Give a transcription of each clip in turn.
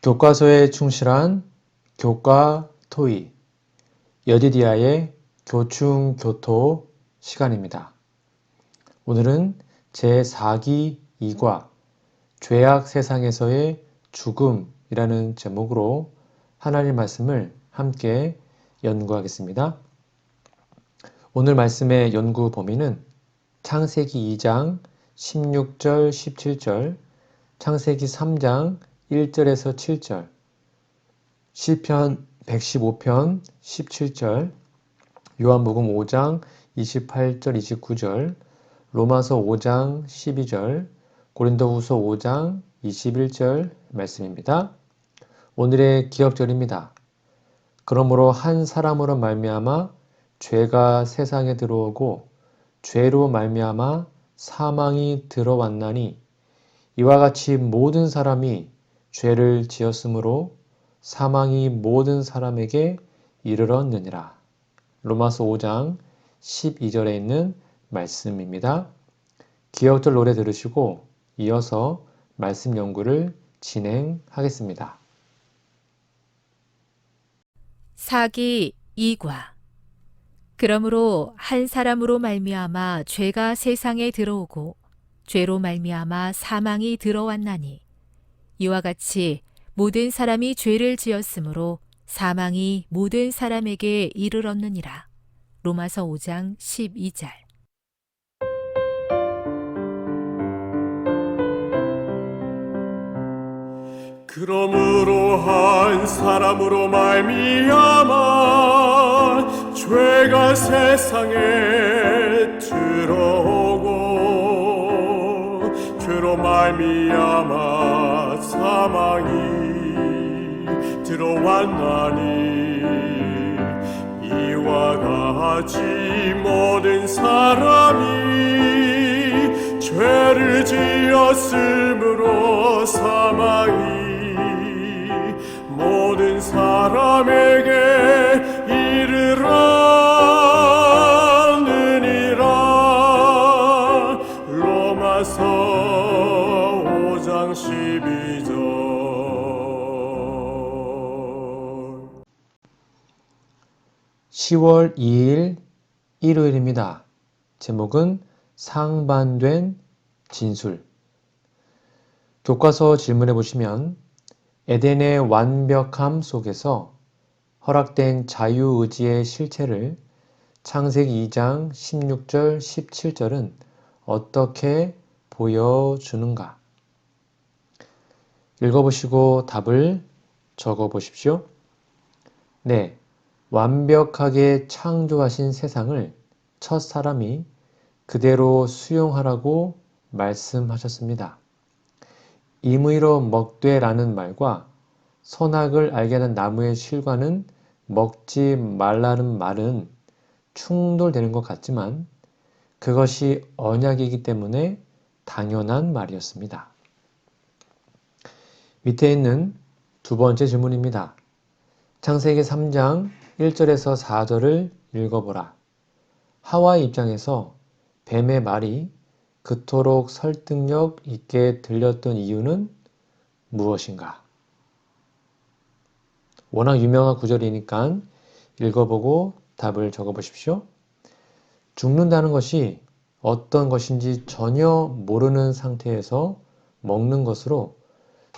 교과서에 충실한 교과 토의 여디디아의 교충교토 시간입니다. 오늘은 제4기 2과 죄악 세상에서의 죽음이라는 제목으로 하나님 말씀을 함께 연구하겠습니다. 오늘 말씀의 연구 범위는 창세기 2장 16절 17절, 창세기 3장 1절에서 7절, 시편 115편 17절, 요한복음 5장 28절 29절, 로마서 5장 12절, 고린도후서 5장 21절 말씀입니다. 오늘의 기억절입니다. 그러므로 한 사람으로 말미암아 죄가 세상에 들어오고 죄로 말미암아 사망이 들어왔나니 이와 같이 모든 사람이 죄를 지었으므로 사망이 모든 사람에게 이르렀느니라. 로마서 5장 12절에 있는 말씀입니다. 기억절 노래 들으시고 이어서 말씀 연구를 진행하겠습니다. 사기 2과 그러므로 한 사람으로 말미암아 죄가 세상에 들어오고 죄로 말미암아 사망이 들어왔나니 이와 같이 모든 사람이 죄를 지었으므로 사망이 모든 사람에게 이르렀느니라. 로마서 5장 12절. 그러므로 한 사람으로 말미암아 죄가 세상에 들어오고 죄로 말미암아 사망이 들어왔나니 이와 같이 모든 사람이 죄를 지었으므로 사망이 모든 사람에게 이르렀느니라. 로마서 5장 12절. 10월 2일 일요일입니다. 제목은 상반된 진술. 교과서 질문해 보시면 에덴의 완벽함 속에서 허락된 자유의지의 실체를 창세기 2장 16절 17절은 어떻게 보여주는가? 읽어보시고 답을 적어보십시오. 네, 완벽하게 창조하신 세상을 첫 사람이 그대로 수용하라고 말씀하셨습니다. 임의로 먹되라는 말과 선악을 알게 하는 나무의 실과는 먹지 말라는 말은 충돌되는 것 같지만 그것이 언약이기 때문에 당연한 말이었습니다. 밑에 있는 두 번째 질문입니다. 창세기 3장 1절에서 4절을 읽어보라. 하와의 입장에서 뱀의 말이 그토록 설득력 있게 들렸던 이유는 무엇인가? 워낙 유명한 구절이니까 읽어보고 답을 적어보십시오. 죽는다는 것이 어떤 것인지 전혀 모르는 상태에서 먹는 것으로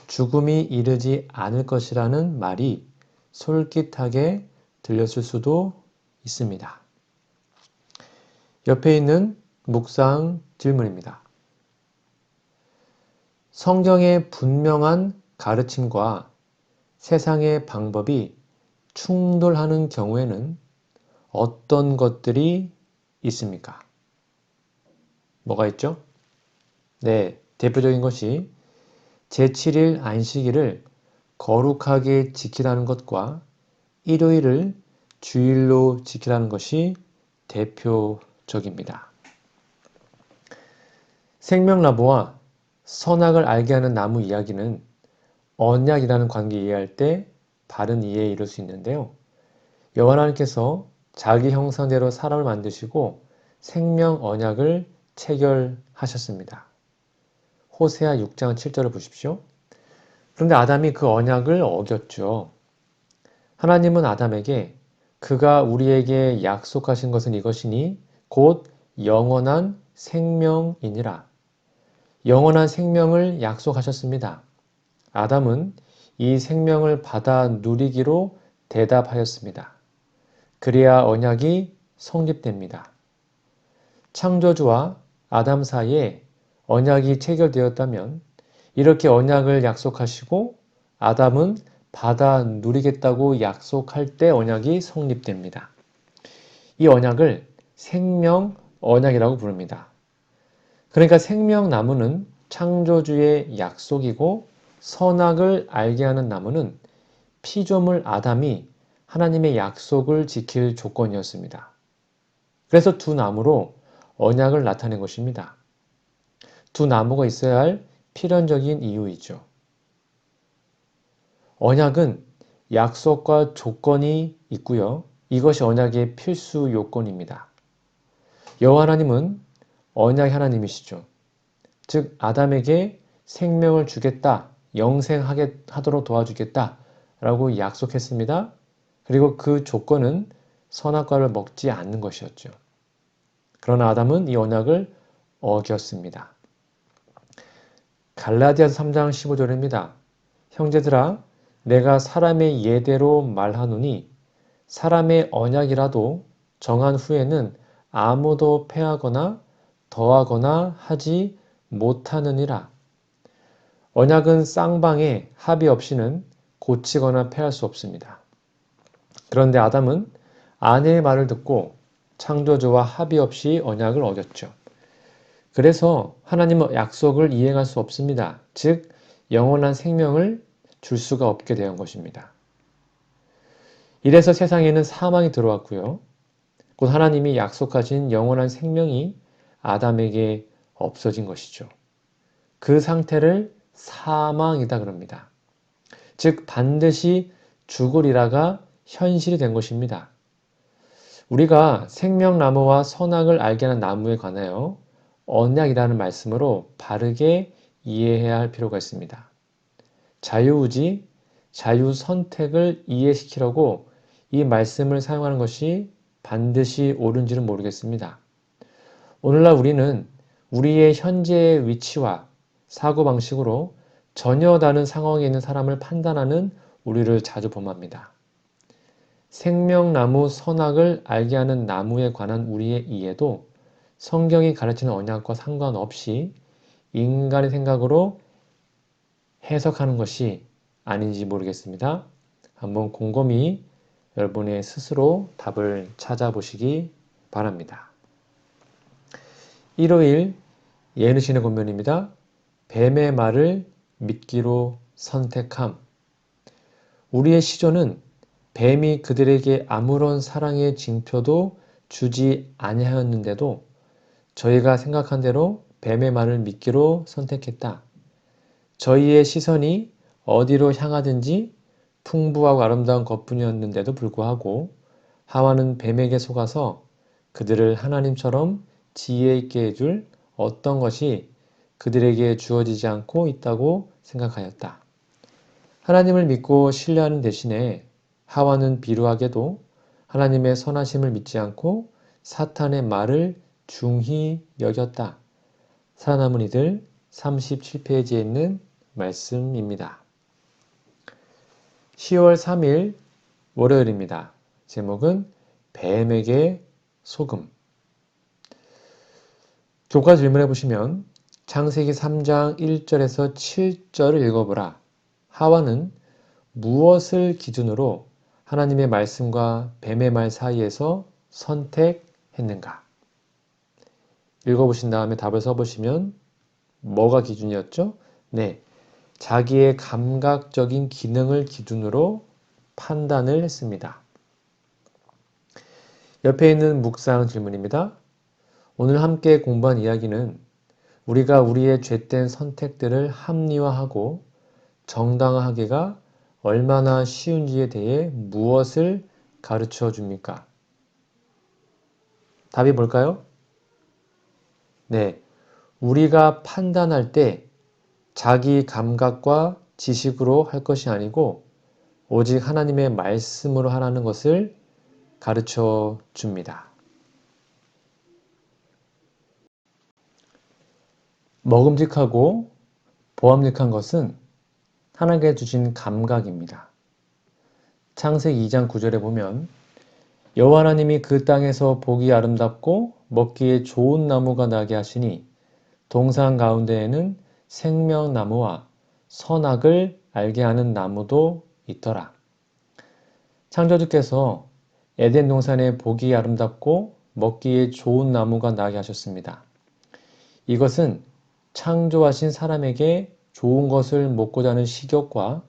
죽음이 이르지 않을 것이라는 말이 솔깃하게 들렸을 수도 있습니다. 옆에 있는 묵상 질문입니다. 성경의 분명한 가르침과 세상의 방법이 충돌하는 경우에는 어떤 것들이 있습니까? 뭐가 있죠? 네, 대표적인 것이 제7일 안식일을 거룩하게 지키라는 것과 일요일을 주일로 지키라는 것이 대표적입니다. 생명나무와 선악을 알게 하는 나무 이야기는 언약이라는 관계 이해할 때 바른 이해에 이를 수 있는데요. 여호와 하나님께서 자기 형상대로 사람을 만드시고 생명 언약을 체결하셨습니다. 호세아 6장 7절을 보십시오. 그런데 아담이 그 언약을 어겼죠. 하나님은 아담에게 그가 우리에게 약속하신 것은 이것이니 곧 영원한 생명이니라. 영원한 생명을 약속하셨습니다. 아담은 이 생명을 받아 누리기로 대답하였습니다. 그래야 언약이 성립됩니다. 창조주와 아담 사이에 언약이 체결되었다면 이렇게 언약을 약속하시고 아담은 받아 누리겠다고 약속할 때 언약이 성립됩니다. 이 언약을 생명 언약이라고 부릅니다. 그러니까 생명나무는 창조주의 약속이고 선악을 알게 하는 나무는 피조물 아담이 하나님의 약속을 지킬 조건이었습니다. 그래서 두 나무로 언약을 나타낸 것입니다. 두 나무가 있어야 할 필연적인 이유이죠. 언약은 약속과 조건이 있고요. 이것이 언약의 필수 요건입니다. 여호와 하나님은 언약의 하나님이시죠. 즉 아담에게 생명을 주겠다, 영생하도록 도와주겠다 라고 약속했습니다. 그리고 그 조건은 선악과를 먹지 않는 것이었죠. 그러나 아담은 이 언약을 어겼습니다. 갈라디아서 3장 15절입니다. 형제들아 내가 사람의 예대로 말하노니 사람의 언약이라도 정한 후에는 아무도 폐하거나 더하거나 하지 못하느니라. 언약은 쌍방의 합의 없이는 고치거나 폐할 수 없습니다. 그런데 아담은 아내의 말을 듣고 창조주와 합의 없이 언약을 어겼죠. 그래서 하나님의 약속을 이행할 수 없습니다. 즉 영원한 생명을 줄 수가 없게 된 것입니다. 이래서 세상에는 사망이 들어왔고요. 곧 하나님이 약속하신 영원한 생명이 아담에게 없어진 것이죠. 그 상태를 사망이다 그럽니다. 즉 반드시 죽으리라가 현실이 된 것입니다. 우리가 생명나무와 선악을 알게 하는 나무에 관하여 언약이라는 말씀으로 바르게 이해해야 할 필요가 있습니다. 자유의지, 자유선택을 이해시키려고 이 말씀을 사용하는 것이 반드시 옳은지는 모르겠습니다. 오늘날 우리는 우리의 현재의 위치와 사고방식으로 전혀 다른 상황에 있는 사람을 판단하는 우리를 자주 범합니다. 생명나무 선악을 알게 하는 나무에 관한 우리의 이해도 성경이 가르치는 언약과 상관없이 인간의 생각으로 해석하는 것이 아닌지 모르겠습니다. 한번 곰곰이 여러분의 스스로 답을 찾아보시기 바랍니다. 일요일 예능신의 권면입니다. 뱀의 말을 믿기로 선택함. 우리의 시조는 뱀이 그들에게 아무런 사랑의 징표도 주지 아니하였는데도 저희가 생각한 대로 뱀의 말을 믿기로 선택했다. 저희의 시선이 어디로 향하든지 풍부하고 아름다운 것뿐이었는데도 불구하고 하와는 뱀에게 속아서 그들을 하나님처럼 지혜 있게 해줄 어떤 것이 그들에게 주어지지 않고 있다고 생각하였다. 하나님을 믿고 신뢰하는 대신에 하와는 비루하게도 하나님의 선하심을 믿지 않고 사탄의 말을 중히 여겼다. 살아남은 이들 37페이지에 있는 말씀입니다. 10월 3일 월요일입니다. 제목은 뱀에게 소금. 교과 질문해 보시면 창세기 3장 1절에서 7절을 읽어보라. 하와는 무엇을 기준으로 하나님의 말씀과 뱀의 말 사이에서 선택했는가? 읽어보신 다음에 답을 써보시면 뭐가 기준이었죠? 네, 자기의 감각적인 기능을 기준으로 판단을 했습니다. 옆에 있는 묵상 질문입니다. 오늘 함께 공부한 이야기는 우리가 우리의 죄된 선택들을 합리화하고 정당화하기가 얼마나 쉬운지에 대해 무엇을 가르쳐 줍니까? 답이 뭘까요? 네, 우리가 판단할 때 자기 감각과 지식으로 할 것이 아니고 오직 하나님의 말씀으로 하라는 것을 가르쳐 줍니다. 먹음직하고 보암직한 것은 하나님께 주신 감각입니다. 창세기 2장 9절에 보면 여호와 하나님이 그 땅에서 보기 아름답고 먹기에 좋은 나무가 나게 하시니 동산 가운데에는 생명나무와 선악을 알게 하는 나무도 있더라. 창조주께서 에덴 동산에 보기 아름답고 먹기에 좋은 나무가 나게 하셨습니다. 이것은 창조하신 사람에게 좋은 것을 먹고자 하는 식욕과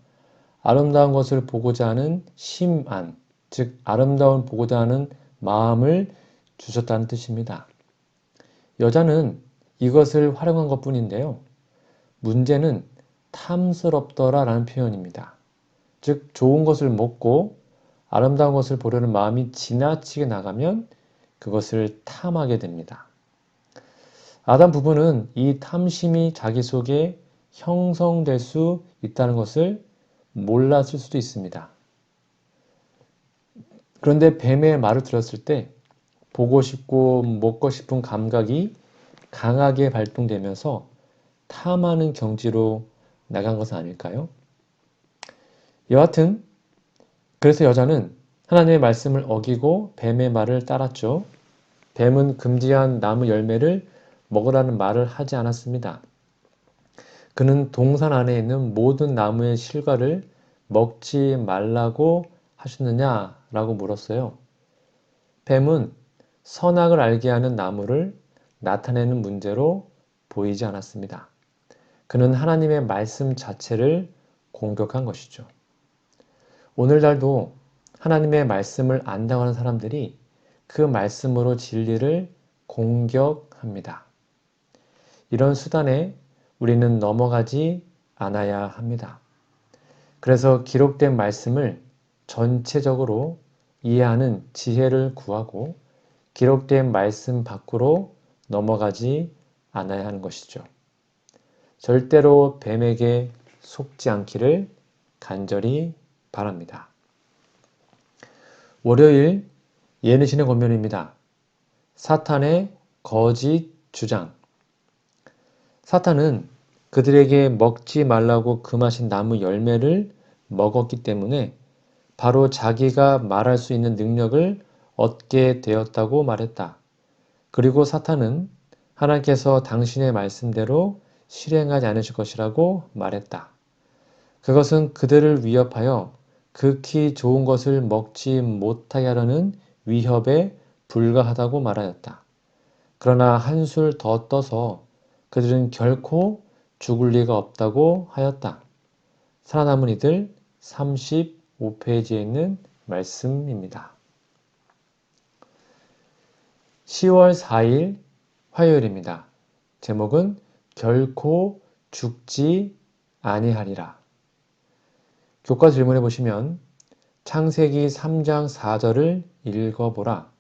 아름다운 것을 보고자 하는 심안, 즉 아름다운 보고자 하는 마음을 주셨다는 뜻입니다. 여자는 이것을 활용한 것뿐인데요. 문제는 탐스럽더라 라는 표현입니다. 즉 좋은 것을 먹고 아름다운 것을 보려는 마음이 지나치게 나가면 그것을 탐하게 됩니다. 아담 부부는 이 탐심이 자기 속에 형성될 수 있다는 것을 몰랐을 수도 있습니다. 그런데 뱀의 말을 들었을 때 보고 싶고 먹고 싶은 감각이 강하게 발동되면서 탐하는 경지로 나간 것은 아닐까요? 여하튼 그래서 여자는 하나님의 말씀을 어기고 뱀의 말을 따랐죠. 뱀은 금지한 나무 열매를 먹으라는 말을 하지 않았습니다. 그는 동산 안에 있는 모든 나무의 실과를 먹지 말라고 하셨느냐라고 물었어요. 뱀은 선악을 알게 하는 나무를 나타내는 문제로 보이지 않았습니다. 그는 하나님의 말씀 자체를 공격한 것이죠. 오늘날도 하나님의 말씀을 안다고 하는 사람들이 그 말씀으로 진리를 공격합니다. 이런 수단에 우리는 넘어가지 않아야 합니다. 그래서 기록된 말씀을 전체적으로 이해하는 지혜를 구하고 기록된 말씀 밖으로 넘어가지 않아야 하는 것이죠. 절대로 뱀에게 속지 않기를 간절히 바랍니다. 월요일 예능신의 권면입니다. 사탄의 거짓 주장. 사탄은 그들에게 먹지 말라고 금하신 나무 열매를 먹었기 때문에 바로 자기가 말할 수 있는 능력을 얻게 되었다고 말했다. 그리고 사탄은 하나님께서 당신의 말씀대로 실행하지 않으실 것이라고 말했다. 그것은 그들을 위협하여 극히 좋은 것을 먹지 못하게 하려는 위협에 불과하다고 말하였다. 그러나 한술 더 떠서 그들은 결코 죽을 리가 없다고 하였다. 살아남은 이들 35페이지에 있는 말씀입니다. 10월 4일 화요일입니다. 제목은 결코 죽지 아니하리라. 교과 질문해 보시면 창세기 3장 4절을 읽어보라.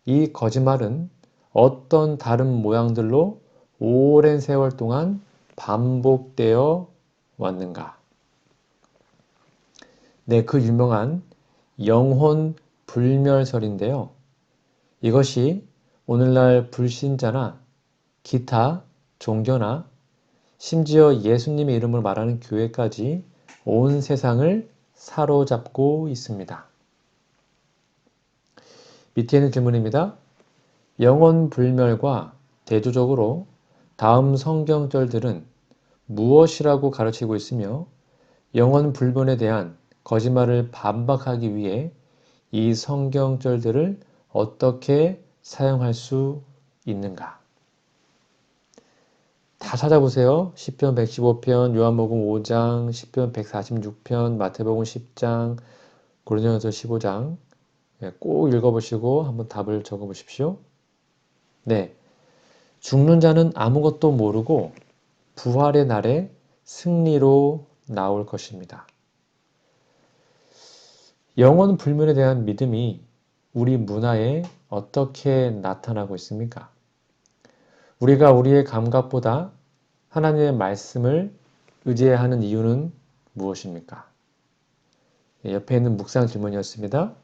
이 거짓말은 어떤 다른 모양들로 오랜 세월 동안 반복되어 왔는가? 네, 그 유명한 영혼 불멸설인데요. 이것이 오늘날 불신자나 기타 종교나 심지어 예수님의 이름을 말하는 교회까지 온 세상을 사로잡고 있습니다. 밑에 있는 질문입니다. 영혼 불멸과 대조적으로 다음 성경절들은 무엇이라고 가르치고 있으며 영혼 불변에 대한 거짓말을 반박하기 위해 이 성경절들을 어떻게 사용할 수 있는가? 다 찾아보세요. 시편 115편, 요한복음 5장, 시편 146편, 마태복음 10장, 고린도전서 15장 꼭 읽어보시고 한번 답을 적어보십시오. 네, 죽는 자는 아무것도 모르고 부활의 날에 승리로 나올 것입니다. 영혼 불면에 대한 믿음이 우리 문화에 어떻게 나타나고 있습니까? 우리가 우리의 감각보다 하나님의 말씀을 의지해야 하는 이유는 무엇입니까? 옆에 있는 묵상 질문이었습니다.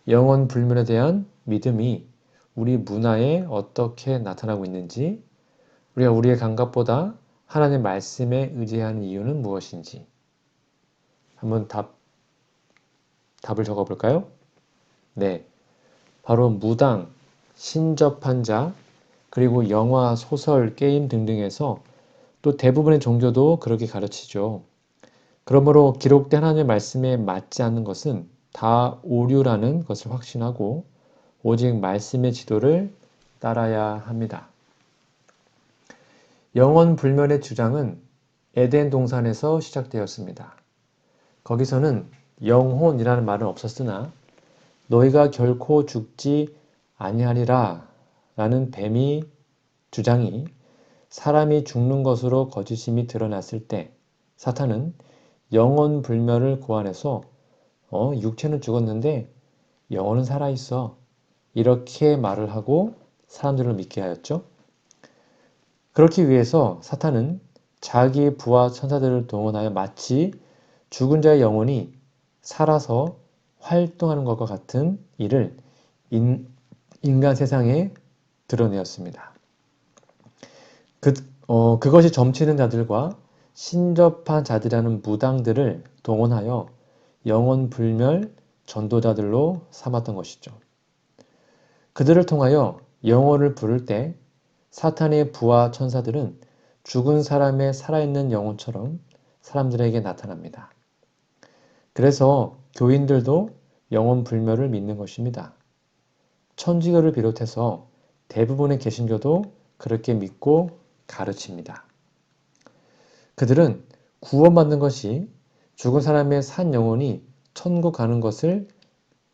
영혼 불멸에 대한 믿음이 우리 문화에 어떻게 나타나고 있는지, 우리가 우리의 감각보다 하나님의 말씀에 의지하는 이유는 무엇인지 한번 답을 적어볼까요? 네, 바로 무당, 신접한 자, 그리고 영화, 소설, 게임 등등에서 또 대부분의 종교도 그렇게 가르치죠. 그러므로 기록된 하나님의 말씀에 맞지 않는 것은 다 오류라는 것을 확신하고 오직 말씀의 지도를 따라야 합니다. 영원 불멸의 주장은 에덴 동산에서 시작되었습니다. 거기서는 영혼이라는 말은 없었으나 너희가 결코 죽지 아니하리라 라는 뱀이 주장이 사람이 죽는 것으로 거짓임이 드러났을 때 사탄은 영혼 불멸을 고안해서 육체는 죽었는데 영혼은 살아있어 이렇게 말을 하고 사람들을 믿게 하였죠. 그렇기 위해서 사탄은 자기 부하 천사들을 동원하여 마치 죽은 자의 영혼이 살아서 활동하는 것과 같은 일을 인간 세상에 드러내었습니다. 그것이 점치는 자들과 신접한 자들이라는 무당들을 동원하여 영혼 불멸 전도자들로 삼았던 것이죠. 그들을 통하여 영혼을 부를 때 사탄의 부하 천사들은 죽은 사람의 살아있는 영혼처럼 사람들에게 나타납니다. 그래서 교인들도 영혼 불멸을 믿는 것입니다. 천주교를 비롯해서 대부분의 개신교도 그렇게 믿고 가르칩니다. 그들은 구원받는 것이 죽은 사람의 산 영혼이 천국 가는 것을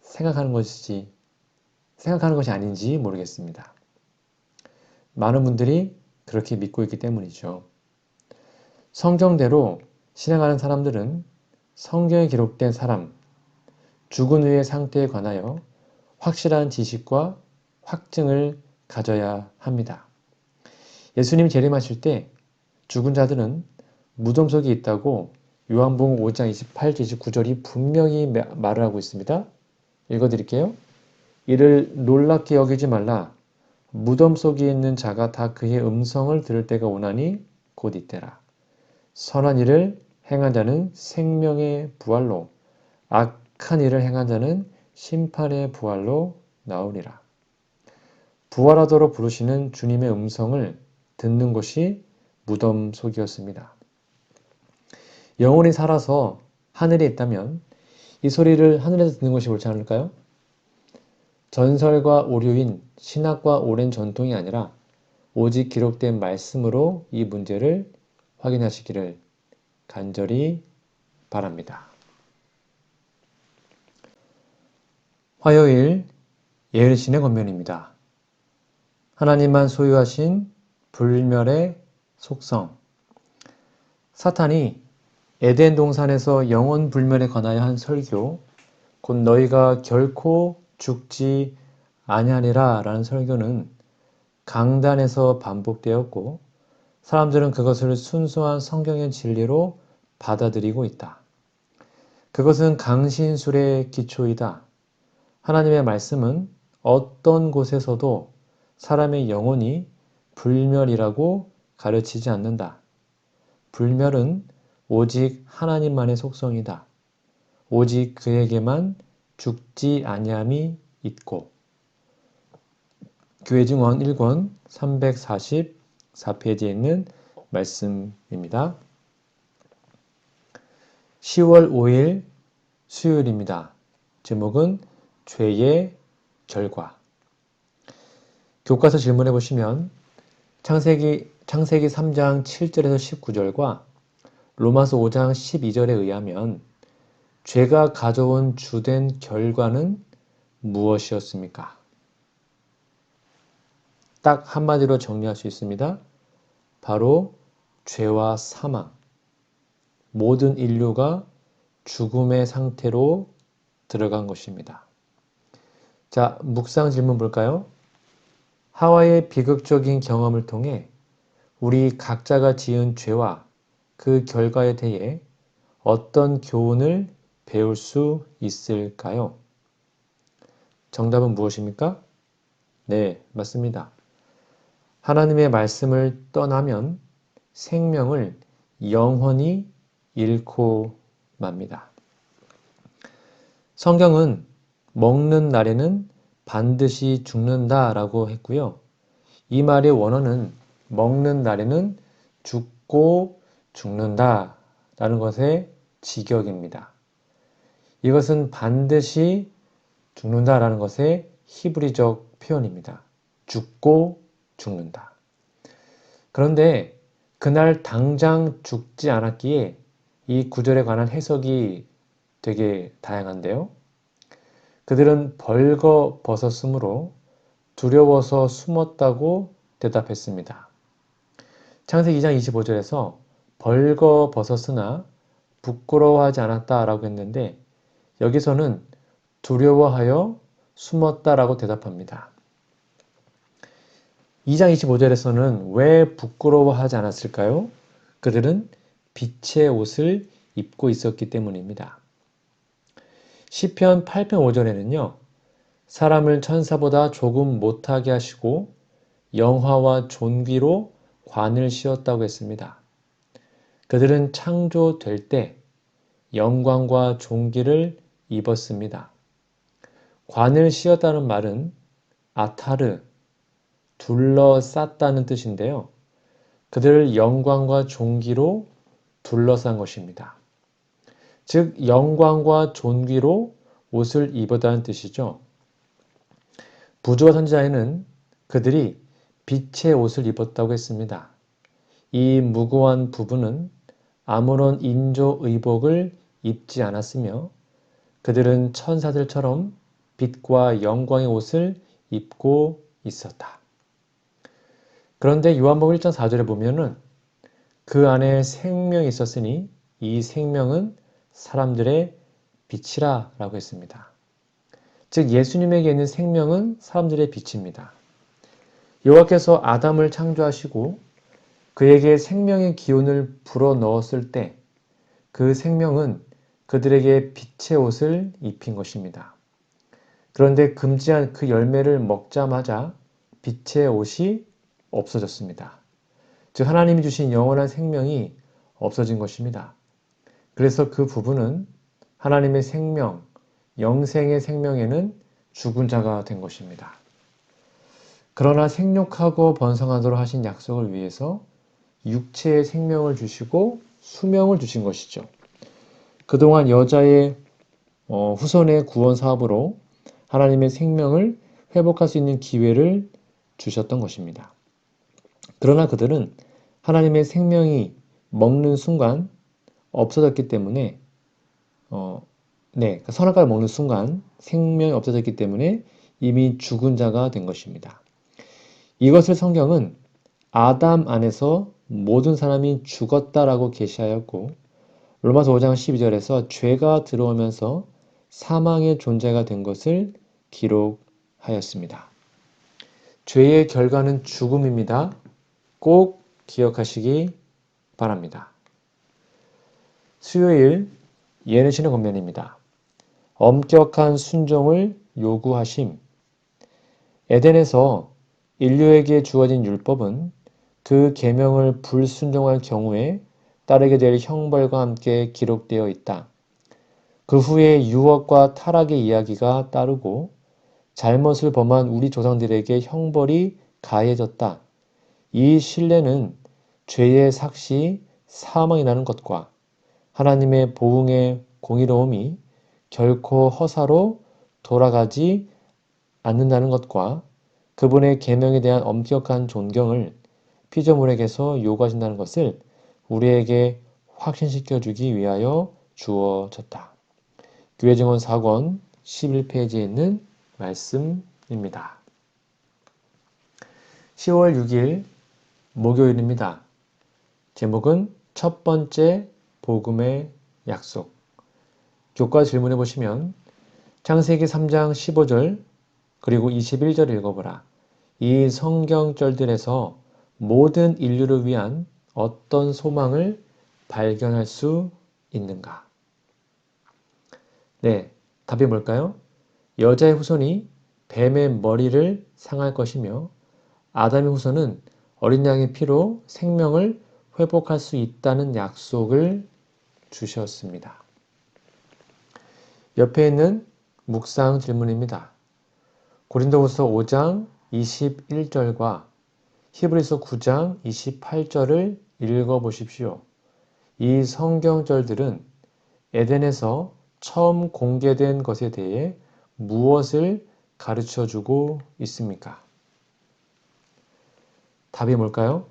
생각하는 것이 아닌지 모르겠습니다. 많은 분들이 그렇게 믿고 있기 때문이죠. 성경대로 신앙하는 사람들은 성경에 기록된 사람, 죽은 후의 상태에 관하여 확실한 지식과 확증을 가져야 합니다. 예수님이 재림하실 때 죽은 자들은 무덤 속에 있다고 요한복음 5장 28절 29절이 분명히 말을 하고 있습니다. 읽어드릴게요. 이를 놀랍게 여기지 말라. 무덤 속에 있는 자가 다 그의 음성을 들을 때가 오나니 곧 이때라. 선한 일을 행한 자는 생명의 부활로, 악한 일을 행한 자는 심판의 부활로 나오리라. 부활하도록 부르시는 주님의 음성을 듣는 곳이 무덤 속이었습니다. 영혼이 살아서 하늘에 있다면 이 소리를 하늘에서 듣는 것이 옳지 않을까요? 전설과 오류인 신학과 오랜 전통이 아니라 오직 기록된 말씀으로 이 문제를 확인하시기를 간절히 바랍니다. 화요일 예일신의 권면입니다. 하나님만 소유하신 불멸의 속성. 사탄이 에덴 동산에서 영혼 불멸에 관하여 한 설교, 곧 너희가 결코 죽지 아니하리라 라는 설교는 강단에서 반복되었고 사람들은 그것을 순수한 성경의 진리로 받아들이고 있다. 그것은 강신술의 기초이다. 하나님의 말씀은 어떤 곳에서도 사람의 영혼이 불멸이라고 가르치지 않는다. 불멸은 오직 하나님만의 속성이다. 오직 그에게만 죽지 아니함이 있고 교회증언 1권 344페이지에 있는 말씀입니다. 10월 5일 수요일입니다. 제목은 죄의 결과. 교과서 질문해 보시면 창세기 3장 7절에서 19절과 로마서 5장 12절에 의하면 죄가 가져온 주된 결과는 무엇이었습니까? 딱 한마디로 정리할 수 있습니다. 바로 죄와 사망. 모든 인류가 죽음의 상태로 들어간 것입니다. 자, 묵상 질문 볼까요? 하와의 비극적인 경험을 통해 우리 각자가 지은 죄와 그 결과에 대해 어떤 교훈을 배울 수 있을까요? 정답은 무엇입니까? 네, 맞습니다. 하나님의 말씀을 떠나면 생명을 영원히 잃고 맙니다. 성경은 먹는 날에는 반드시 죽는다라고 했고요. 이 말의 원어는 먹는 날에는 죽고 죽는다라는 것의 직역입니다. 이것은 반드시 죽는다라는 것의 히브리적 표현입니다. 죽고 죽는다. 그런데 그날 당장 죽지 않았기에 이 구절에 관한 해석이 되게 다양한데요. 그들은 벌거벗었으므로 두려워서 숨었다고 대답했습니다. 창세기 2장 25절에서 벌거벗었으나 부끄러워하지 않았다라고 했는데 여기서는 두려워하여 숨었다라고 대답합니다. 2장 25절에서는 왜 부끄러워하지 않았을까요? 그들은 빛의 옷을 입고 있었기 때문입니다. 시편 8편 5절에는요. 사람을 천사보다 조금 못하게 하시고 영화와 존귀로 관을 씌웠다고 했습니다. 그들은 창조될 때 영광과 존귀를 입었습니다. 관을 씌웠다는 말은 아타르, 둘러쌌다는 뜻인데요. 그들을 영광과 존귀로 둘러싼 것입니다. 즉 영광과 존귀로 옷을 입었다는 뜻이죠. 부조와 선지자에는 그들이 빛의 옷을 입었다고 했습니다. 이 무고한 부부는 아무런 인조 의복을 입지 않았으며 그들은 천사들처럼 빛과 영광의 옷을 입고 있었다. 그런데 요한복음 1장 4절에 보면은 그 안에 생명이 있었으니 이 생명은 사람들의 빛이라 라고 했습니다. 즉 예수님에게 있는 생명은 사람들의 빛입니다. 여호와께서 아담을 창조하시고 그에게 생명의 기운을 불어넣었을 때 그 생명은 그들에게 빛의 옷을 입힌 것입니다. 그런데 금지한 그 열매를 먹자마자 빛의 옷이 없어졌습니다. 즉 하나님이 주신 영원한 생명이 없어진 것입니다. 그래서 그 부부는 하나님의 생명, 영생의 생명에는 죽은 자가 된 것입니다. 그러나 생육하고 번성하도록 하신 약속을 위해서 육체의 생명을 주시고 수명을 주신 것이죠. 그동안 여자의 후손의 구원 사업으로 하나님의 생명을 회복할 수 있는 기회를 주셨던 것입니다. 그러나 그들은 하나님의 생명이 먹는 순간 없어졌기 때문에 선악과를 먹는 순간 생명이 없어졌기 때문에 이미 죽은 자가 된 것입니다. 이것을 성경은 아담 안에서 모든 사람이 죽었다라고 계시하였고 로마서 5장 12절에서 죄가 들어오면서 사망의 존재가 된 것을 기록하였습니다. 죄의 결과는 죽음입니다. 꼭 기억하시기 바랍니다. 수요일 예언신의 권면입니다. 엄격한 순종을 요구하심. 에덴에서 인류에게 주어진 율법은 그 계명을 불순종할 경우에 따르게 될 형벌과 함께 기록되어 있다. 그 후에 유혹과 타락의 이야기가 따르고 잘못을 범한 우리 조상들에게 형벌이 가해졌다. 이 신뢰는 죄의 삭시, 사망이 나는 것과 하나님의 보응의 공의로움이 결코 허사로 돌아가지 않는다는 것과 그분의 계명에 대한 엄격한 존경을 피조물에게서 요구하신다는 것을 우리에게 확신시켜주기 위하여 주어졌다. 교회증언 4권 11페이지에 있는 말씀입니다. 10월 6일 목요일입니다. 제목은 첫 번째 복음의 약속. 교과 질문해 보시면 창세기 3장 15절 그리고 21절 읽어보라. 이 성경절들에서 모든 인류를 위한 어떤 소망을 발견할 수 있는가? 네, 답이 뭘까요? 여자의 후손이 뱀의 머리를 상할 것이며 아담의 후손은 어린 양의 피로 생명을 회복할 수 있다는 약속을 주셨습니다. 옆에 있는 묵상 질문입니다. 고린도후서 5장 21절과 히브리서 9장 28절을 읽어보십시오. 이 성경절들은 에덴에서 처음 공개된 것에 대해 무엇을 가르쳐주고 있습니까? 답이 뭘까요?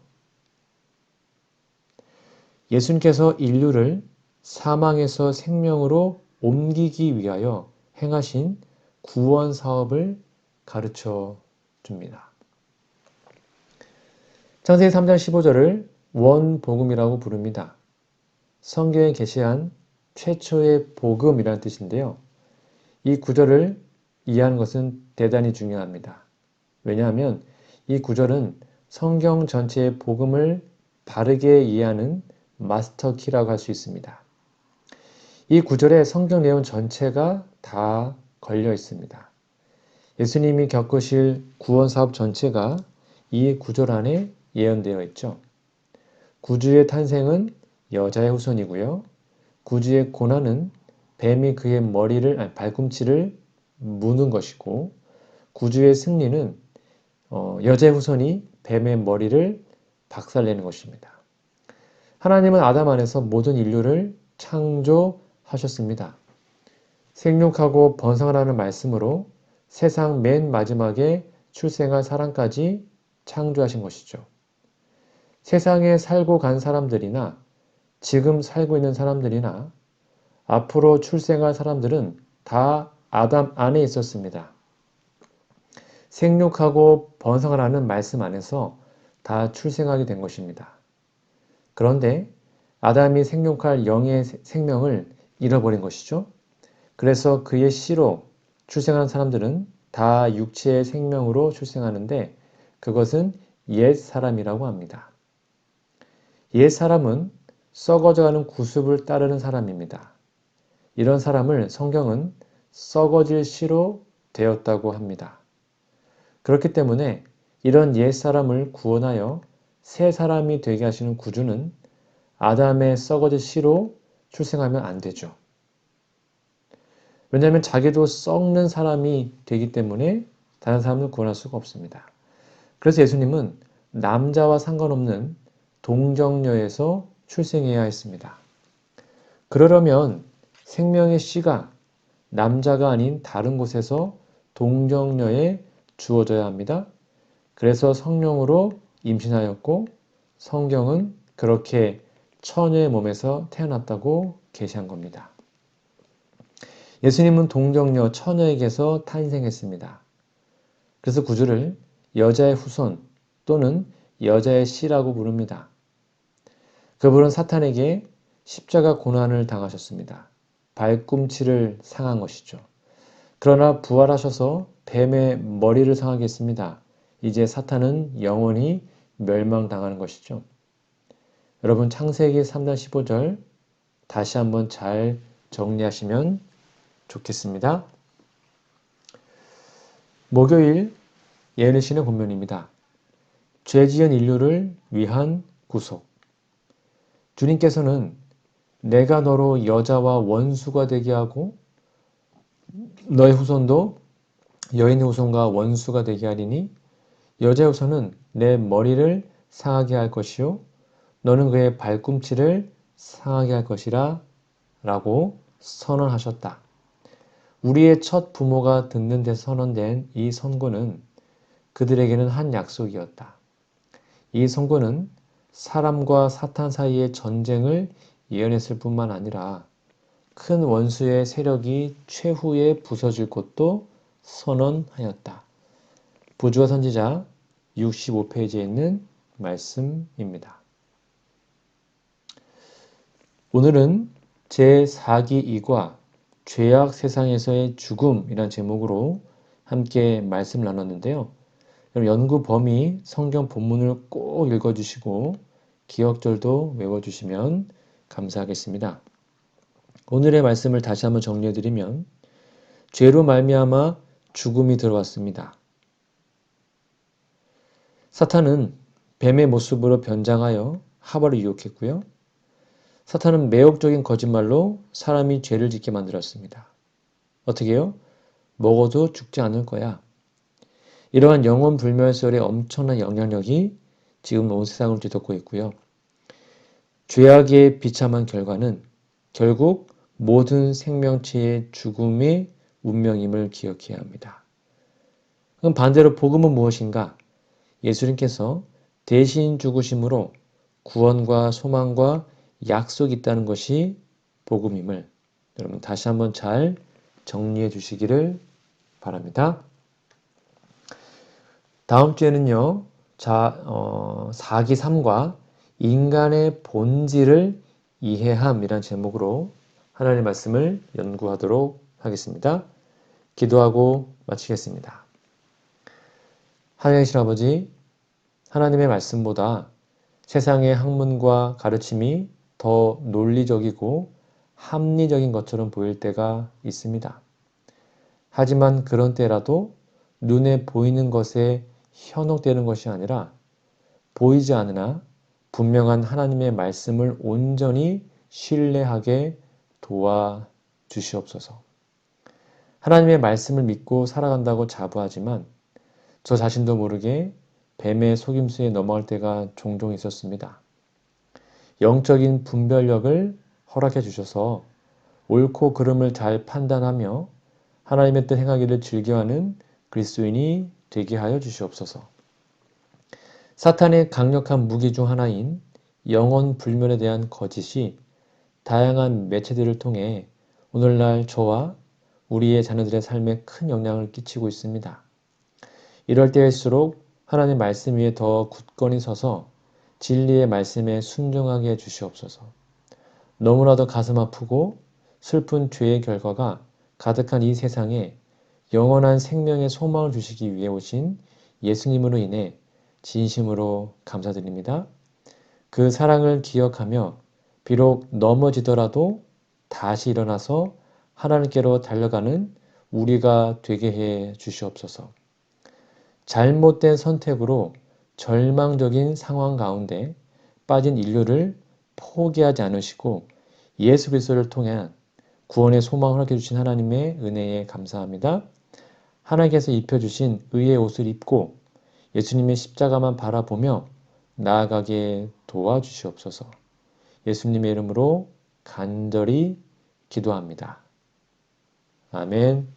예수님께서 인류를 사망에서 생명으로 옮기기 위하여 행하신 구원 사업을 가르쳐 줍니다. 창세기 3장 15절을 원복음이라고 부릅니다. 성경에 게시한 최초의 복음이라는 뜻인데요. 이 구절을 이해하는 것은 대단히 중요합니다. 왜냐하면 이 구절은 성경 전체의 복음을 바르게 이해하는 마스터키라고 할 수 있습니다. 이 구절에 성경 내용 전체가 다 걸려 있습니다. 예수님이 겪으실 구원 사업 전체가 이 구절 안에 예언되어 있죠. 구주의 탄생은 여자의 후손이고요. 구주의 고난은 뱀이 그의 발꿈치를 무는 것이고, 구주의 승리는 여자의 후손이 뱀의 머리를 박살내는 것입니다. 하나님은 아담 안에서 모든 인류를 창조하셨습니다. 생육하고 번성하라는 말씀으로 세상 맨 마지막에 출생할 사람까지 창조하신 것이죠. 세상에 살고 간 사람들이나 지금 살고 있는 사람들이나 앞으로 출생할 사람들은 다 아담 안에 있었습니다. 생육하고 번성하라는 말씀 안에서 다 출생하게 된 것입니다. 그런데 아담이 생육할 영의 생명을 잃어버린 것이죠. 그래서 그의 씨로 출생한 사람들은 다 육체의 생명으로 출생하는데 그것은 옛 사람이라고 합니다. 옛 사람은 썩어져가는 구습을 따르는 사람입니다. 이런 사람을 성경은 썩어질 씨로 되었다고 합니다. 그렇기 때문에 이런 옛 사람을 구원하여 새 사람이 되게 하시는 구주는 아담의 썩어질 씨로 출생하면 안 되죠. 왜냐하면 자기도 썩는 사람이 되기 때문에 다른 사람을 구원할 수가 없습니다. 그래서 예수님은 남자와 상관없는 동정녀에서 출생해야 했습니다. 그러려면 생명의 씨가 남자가 아닌 다른 곳에서 동정녀에 주어져야 합니다. 그래서 성령으로 임신하였고 성경은 그렇게 처녀의 몸에서 태어났다고 계시한 겁니다. 예수님은 동정녀 처녀에게서 탄생했습니다. 그래서 구주를 여자의 후손 또는 여자의 씨라고 부릅니다. 그분은 사탄에게 십자가 고난을 당하셨습니다. 발꿈치를 상한 것이죠. 그러나 부활하셔서 뱀의 머리를 상하게 했습니다. 이제 사탄은 영원히 멸망당하는 것이죠. 여러분 창세기 3장 15절 다시 한번 잘 정리하시면 좋겠습니다. 목요일 예언의 신의 본문입니다. 죄지은 인류를 위한 구속. 주님께서는 내가 너로 여자와 원수가 되게 하고 너의 후손도 여인의 후손과 원수가 되게 하리니 여자의 후손은 내 머리를 상하게 할 것이요 너는 그의 발꿈치를 상하게 할 것이라 라고 선언하셨다. 우리의 첫 부모가 듣는 데 선언된 이 선고는 그들에게는 한 약속이었다. 이 선고는 사람과 사탄 사이의 전쟁을 예언했을 뿐만 아니라 큰 원수의 세력이 최후에 부서질 것도 선언하였다. 부조와 선지자 65페이지에 있는 말씀입니다. 오늘은 제4기 2과 죄악 세상에서의 죽음이란 제목으로 함께 말씀을 나눴는데요. 연구 범위 성경 본문을 꼭 읽어주시고 기억절도 외워주시면 감사하겠습니다. 오늘의 말씀을 다시 한번 정리해드리면 죄로 말미암아 죽음이 들어왔습니다. 사탄은 뱀의 모습으로 변장하여 하와를 유혹했고요. 사탄은 매혹적인 거짓말로 사람이 죄를 짓게 만들었습니다. 어떻게 해요? 먹어도 죽지 않을 거야. 이러한 영혼 불멸설의 엄청난 영향력이 지금 온 세상을 뒤덮고 있고요. 죄악의 비참한 결과는 결국 모든 생명체의 죽음의 운명임을 기억해야 합니다. 그럼 반대로 복음은 무엇인가? 예수님께서 대신 죽으심으로 구원과 소망과 약속이 있다는 것이 복음임을 여러분 다시 한번 잘 정리해 주시기를 바랍니다. 다음 주에는요, 사기 3과 인간의 본질을 이해함이라는 제목으로 하나님의 말씀을 연구하도록 하겠습니다. 기도하고 마치겠습니다. 하나님 아버지, 하나님의 말씀보다 세상의 학문과 가르침이 더 논리적이고 합리적인 것처럼 보일 때가 있습니다. 하지만 그런 때라도 눈에 보이는 것에 현혹되는 것이 아니라 보이지 않으나 분명한 하나님의 말씀을 온전히 신뢰하게 도와주시옵소서. 하나님의 말씀을 믿고 살아간다고 자부하지만 저 자신도 모르게 뱀의 속임수에 넘어갈 때가 종종 있었습니다. 영적인 분별력을 허락해 주셔서 옳고 그름을 잘 판단하며 하나님의 뜻 행하기를 즐겨하는 그리스도인이 되게 하여 주시옵소서. 사탄의 강력한 무기 중 하나인 영혼 불면에 대한 거짓이 다양한 매체들을 통해 오늘날 저와 우리의 자녀들의 삶에 큰 영향을 끼치고 있습니다. 이럴 때일수록 하나님 말씀 위에 더 굳건히 서서 진리의 말씀에 순종하게 해 주시옵소서. 너무나도 가슴 아프고 슬픈 죄의 결과가 가득한 이 세상에 영원한 생명의 소망을 주시기 위해 오신 예수님으로 인해 진심으로 감사드립니다. 그 사랑을 기억하며 비록 넘어지더라도 다시 일어나서 하나님께로 달려가는 우리가 되게 해 주시옵소서. 잘못된 선택으로 절망적인 상황 가운데 빠진 인류를 포기하지 않으시고 예수 그리스도를 통해 구원의 소망을 허락해 주신 하나님의 은혜에 감사합니다. 하나님께서 입혀주신 의의 옷을 입고 예수님의 십자가만 바라보며 나아가게 도와주시옵소서. 예수님의 이름으로 간절히 기도합니다. 아멘.